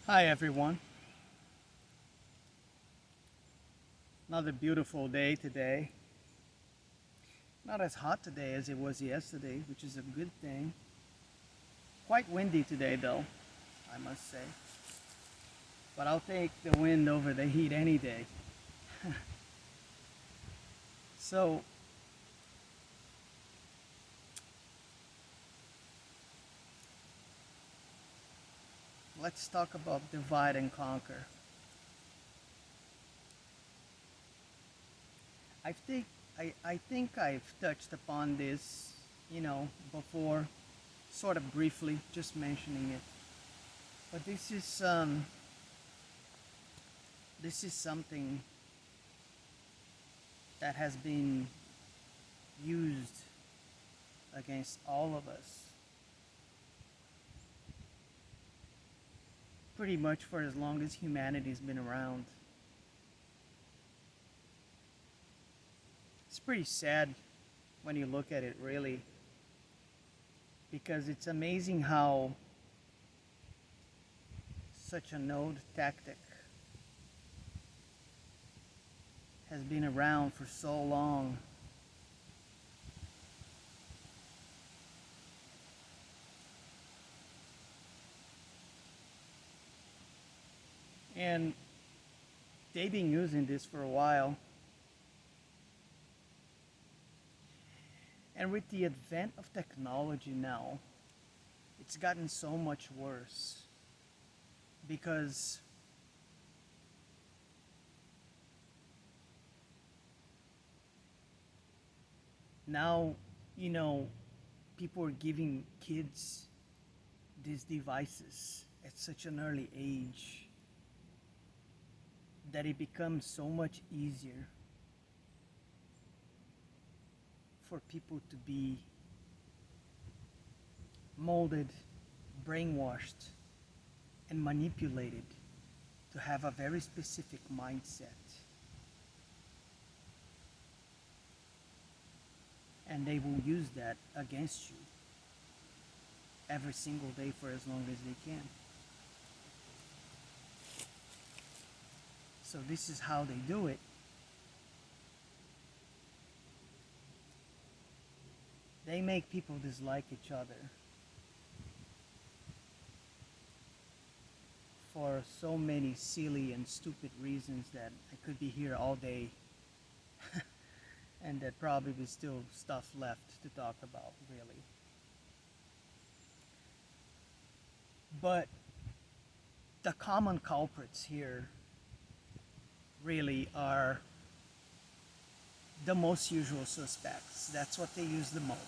Hi everyone. Another beautiful day today. Not as hot today as it was yesterday, which is a good thing. Quite windy today though, I must say. But I'll take the wind over the heat any day. So, let's talk about divide and conquer. I think I think I've touched upon this, before, sort of briefly, just mentioning it. But this is something that has been used against all of us pretty much for as long as humanity's been around. It's pretty sad when you look at it, really, because it's amazing how such an old tactic has been around for so long. And they've been using this for a while. And with the advent of technology now, it's gotten so much worse because now, you know, people are giving kids these devices at such an early age that it becomes so much easier for people to be molded, brainwashed, and manipulated to have a very specific mindset. And they will use that against you every single day for as long as they can. So, this is how they do it. They make people dislike each other for so many silly and stupid reasons that I could be here all day and that probably be still stuff left to talk about, really. But the common culprits here really are the most usual suspects. That's what they use the most.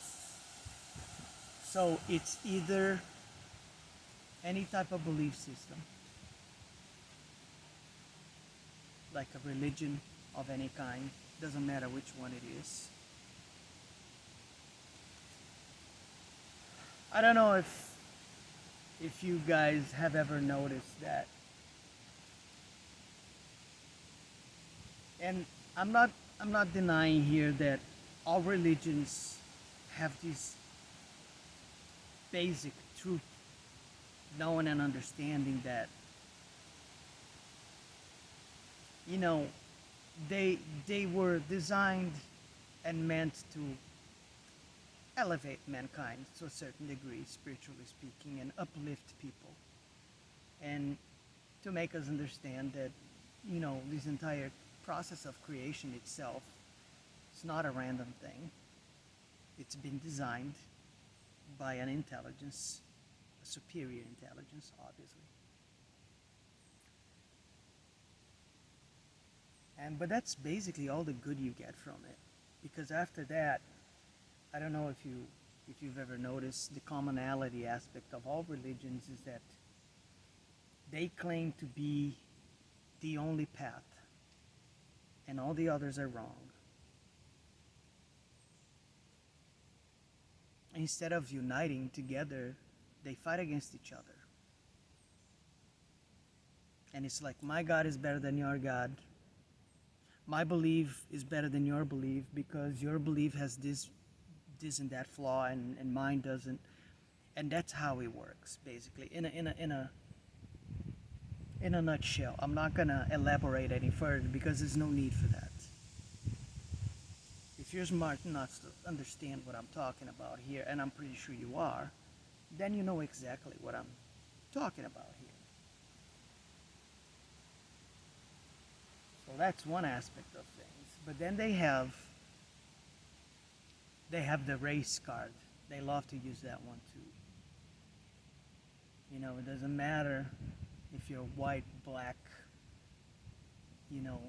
So it's either any type of belief system, like a religion of any kind, doesn't matter which one it is. I don't know if you guys have ever noticed that. And I'm not denying here that all religions have this basic truth, knowing and understanding that, you know, they were designed and meant to elevate mankind to a certain degree, spiritually speaking, and uplift people, and to make us understand that, this entire process of creation itself is not a random thing. It's been designed by an intelligence, a superior intelligence, obviously. And but that's basically all the good you get from it, because after that, I don't know if you've ever noticed the commonality aspect of all religions is that they claim to be the only path, and all the others are wrong. Instead of uniting together, they fight against each other. And it's like, my God is better than your God. My belief is better than your belief because your belief has this and that flaw, and mine doesn't. And that's how it works, basically, in a in a nutshell. I'm not gonna elaborate any further because there's no need for that. If you're smart enough to understand what I'm talking about here, and I'm pretty sure you are, then you know exactly what I'm talking about here. So that's one aspect of things. But then they have the race card. They love to use that one too. It doesn't matter if you're white, black, you know,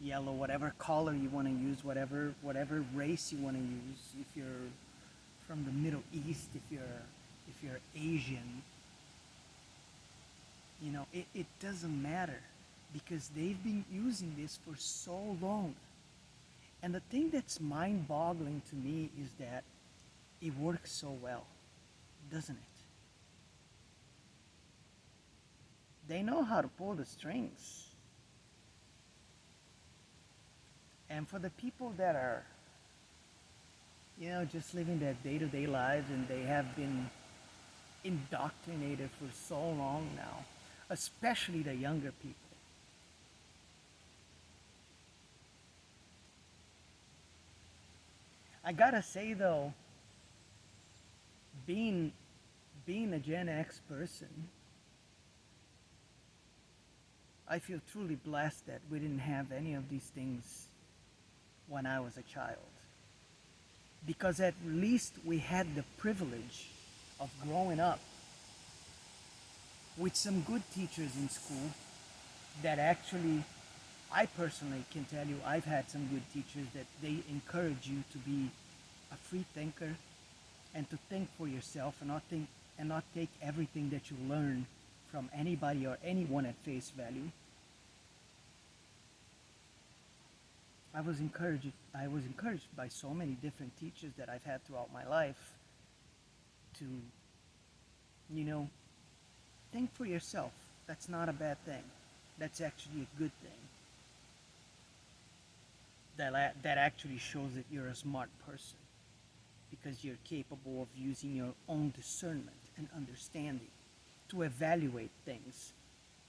yellow, whatever color you want to use, whatever race you want to use. If you're from the Middle East, if you're Asian, it doesn't matter because they've been using this for so long. And the thing that's mind-boggling to me is that it works so well, doesn't it? They know how to pull the strings. And for the people that are, just living their day-to-day lives and they have been indoctrinated for so long now, especially the younger people. I gotta say though, being being a Gen X person, I feel truly blessed that we didn't have any of these things when I was a child. Because at least we had the privilege of growing up with some good teachers in school that actually, I personally can tell you, I've had some good teachers that they encourage you to be a free thinker and to think for yourself and not take everything that you learn from anybody or anyone at face value. I was encouraged by so many different teachers that I've had throughout my life to, you know, think for yourself. That's not a bad thing. That's actually a good thing. That actually shows that you're a smart person because you're capable of using your own discernment and understanding to evaluate things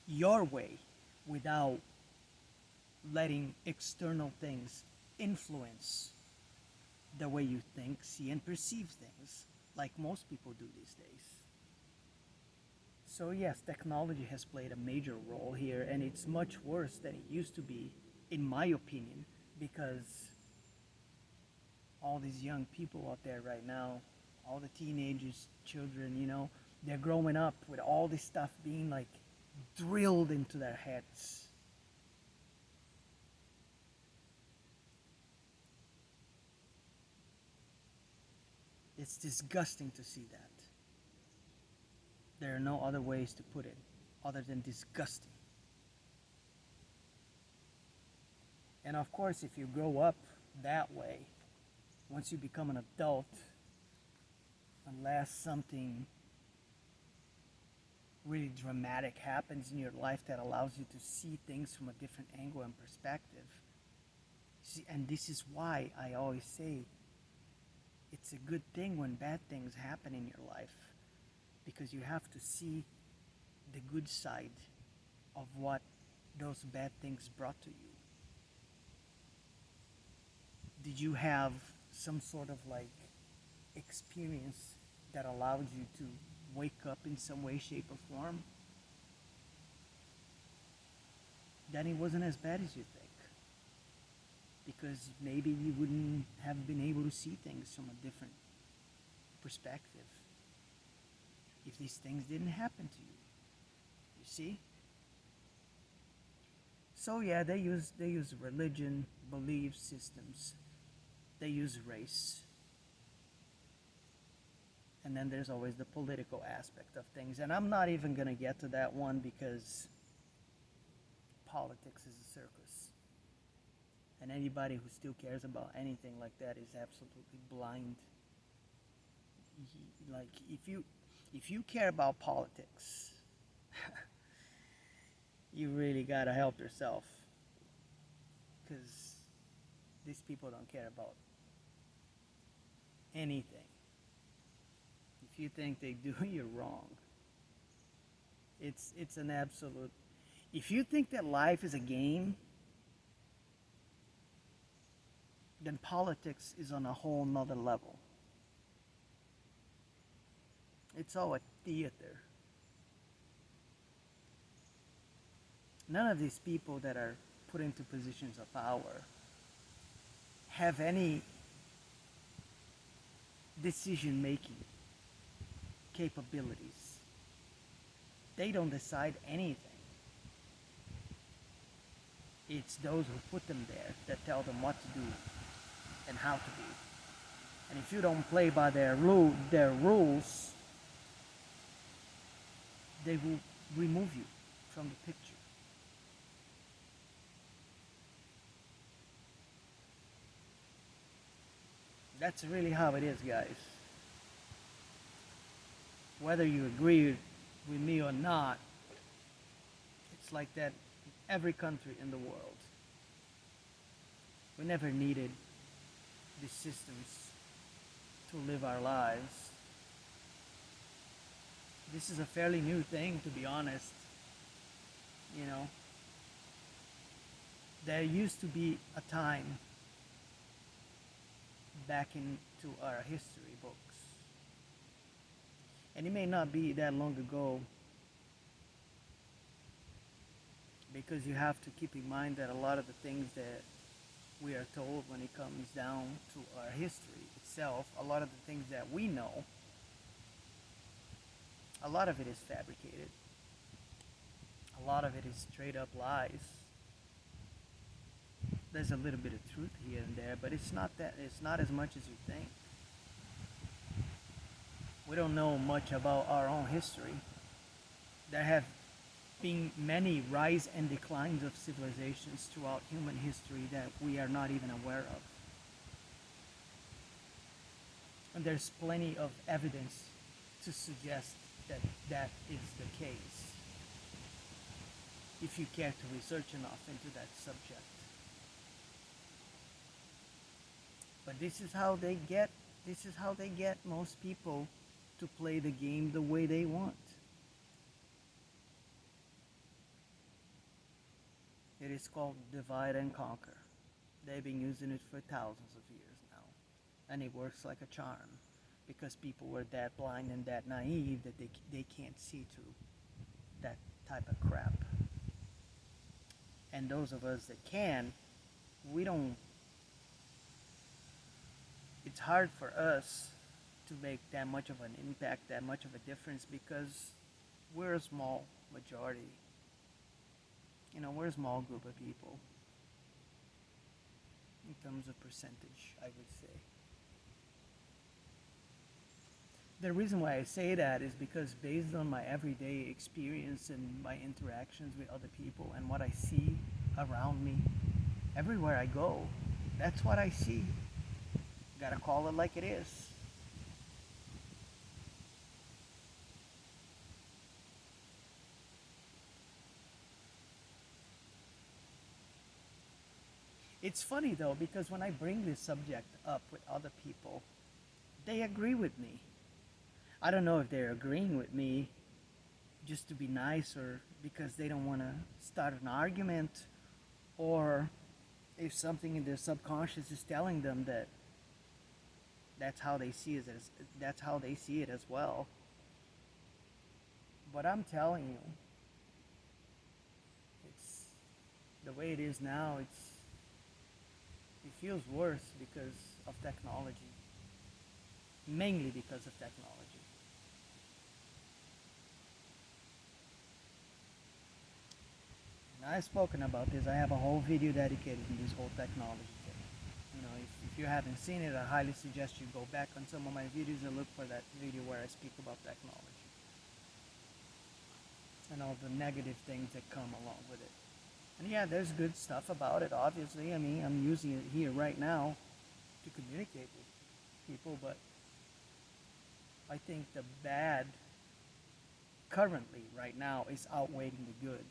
your way without letting external things influence the way you think, see, and perceive things, like most people do these days. So, yes, technology has played a major role here, and it's much worse than it used to be, in my opinion, because all these young people out there right now, all the teenagers, children, they're growing up with all this stuff being like drilled into their heads. It's disgusting to see that. There are no other ways to put it other than disgusting. And of course, if you grow up that way, once you become an adult, unless something really dramatic happens in your life that allows you to see things from a different angle and perspective. See, and this is why I always say it's a good thing when bad things happen in your life because you have to see the good side of what those bad things brought to you. Did you have some sort of like experience that allowed you to wake up in some way, shape, or form? Then it wasn't as bad as you think. Because maybe you wouldn't have been able to see things from a different perspective if these things didn't happen to you. You see? So yeah, they use religion, belief systems, they use race. And then there's always the political aspect of things. And I'm not even gonna get to that one because politics is a circus. And anybody who still cares about anything like that is absolutely blind. Like if you care about politics, you really gotta help yourself, because these people don't care about anything. If you think they do, you're wrong. It's an absolute. If you think that life is a game, then politics is on a whole nother level. It's all a theater. None of these people that are put into positions of power have any decision making capabilities. They don't decide anything. It's those who put them there that tell them what to do and how to do. And if you don't play by their rules, they will remove you from the picture. That's really how it is, guys. Whether you agree with me or not, it's like that in every country in the world. We never needed these systems to live our lives. This is a fairly new thing, to be honest. You know, there used to be a time back into our history books, and it may not be that long ago, because you have to keep in mind that a lot of the things that we are told when it comes down to our history itself, a lot of the things that we know, a lot of it is fabricated. A lot of it is straight up lies. There's a little bit of truth here and there, but it's not as much as you think. We don't know much about our own history. There have been many rise and declines of civilizations throughout human history that we are not even aware of. And there's plenty of evidence to suggest that that is the case, if you care to research enough into that subject. But this is how they get most people to play the game the way they want. It is called divide and conquer. They've been using it for thousands of years now. And it works like a charm, because people were that blind and that naive that they can't see through that type of crap. And those of us that can, we don't, it's hard for us to make that much of an impact, that much of a difference, because we're a small majority. You know, we're a small group of people in terms of percentage, I would say. The reason why I say that is because, based on my everyday experience and my interactions with other people and what I see around me, everywhere I go, that's what I see. Gotta call it like it is. It's funny though, because when I bring this subject up with other people, they agree with me. I don't know if they're agreeing with me just to be nice, or because they don't want to start an argument, or if something in their subconscious is telling them that that's how they see it that's how they see it as well. But I'm telling you, it's the way it is now. It feels worse because of technology, mainly because of technology. And I've spoken about this. I have a whole video dedicated to this whole technology thing. You know, if you haven't seen it, I highly suggest you go back on some of my videos and look for that video where I speak about technology and all the negative things that come along with it. And yeah, there's good stuff about it, obviously. I mean, I'm using it here right now to communicate with people, but I think the bad currently right now is outweighing the good.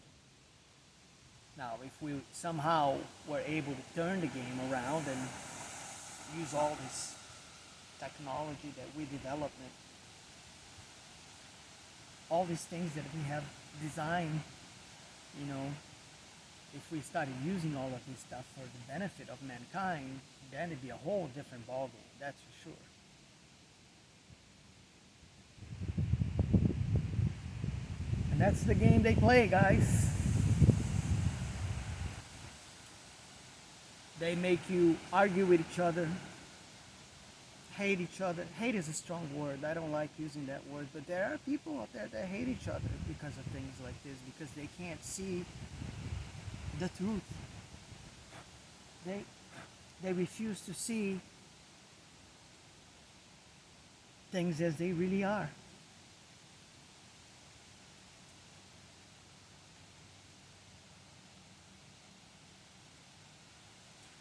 Now, if we somehow were able to turn the game around and use all this technology that we developed all these things that we have designed, you know, if we started using all of this stuff for the benefit of mankind, then it'd be a whole different ballgame, that's for sure. And that's the game they play, guys. They make you argue with each other, hate each other. Hate is a strong word. I don't like using that word, but there are people out there that hate each other because of things like this, because they can't see the truth. They they refuse to see things as they really are.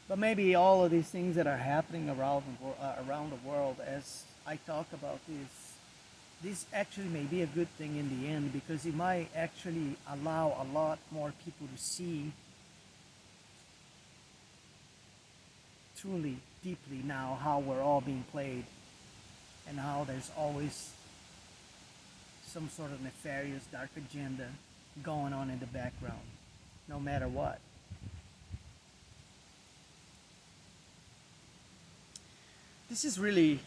But maybe all of these things that are happening around the world, as I talk about this actually may be a good thing in the end, because it might actually allow a lot more people to see truly, deeply now how we're all being played, and how there's always some sort of nefarious dark agenda going on in the background, no matter what. This is really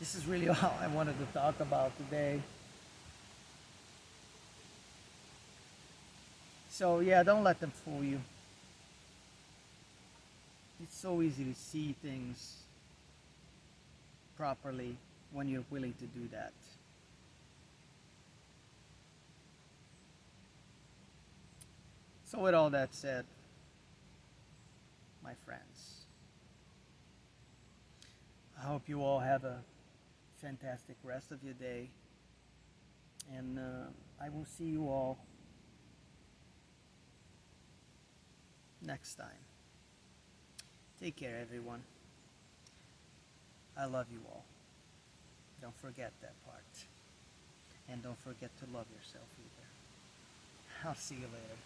this is really all I wanted to talk about today. So yeah, don't let them fool you. It's so easy to see things properly when you're willing to do that. So with all that said, my friends, I hope you all have a fantastic rest of your day, and I will see you all next time. Take care, everyone. I love you all. Don't forget that part. And don't forget to love yourself either. I'll see you later.